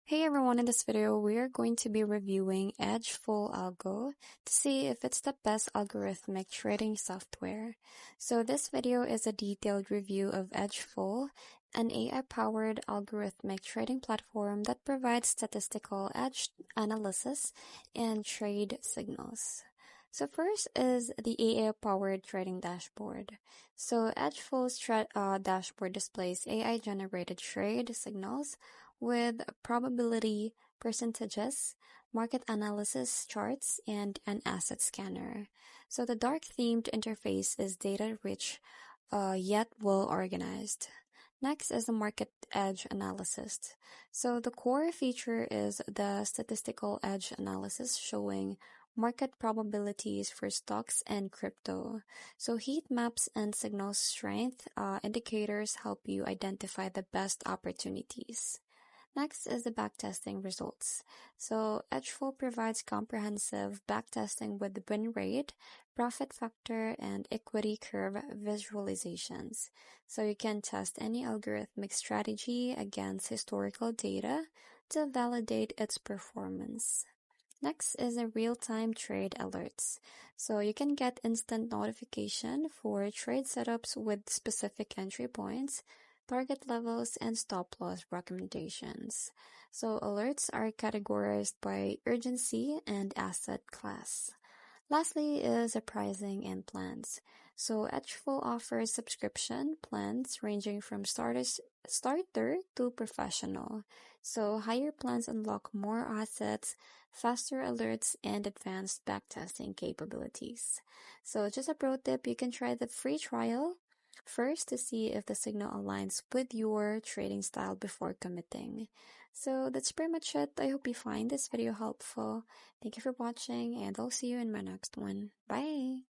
Hey everyone, in this video, we are going to be reviewing Edgeful Algo to see if it's the best algorithmic trading software. So this video is a detailed review of Edgeful, an AI-powered algorithmic trading platform that provides statistical edge analysis and trade signals. So first is the AI-powered trading dashboard. So Edgeful's dashboard displays AI-generated trade signals with probability percentages, market analysis charts, and an asset scanner. So the dark themed interface is data rich, yet well organized. Next is the market edge analysis. So the core feature is the statistical edge analysis showing market probabilities for stocks and crypto. So heat maps and signal strength indicators help you identify the best opportunities. Next is the backtesting results. So Edgeful provides comprehensive backtesting with the win rate, profit factor, and equity curve visualizations. So you can test any algorithmic strategy against historical data to validate its performance. Next is the real-time trade alerts. So you can get instant notification for trade setups with specific entry points, target levels, and stop loss recommendations. So alerts are categorized by urgency and asset class. Lastly is the pricing and plans. So Edgeful offers subscription plans ranging from starter to professional. So higher plans unlock more assets, faster alerts, and advanced backtesting capabilities. So just a pro tip, you can try the free trial first to see if the signal aligns with your trading style before committing. So that's pretty much it. I hope you find this video helpful. Thank you for watching, and I'll see you in my next one. Bye!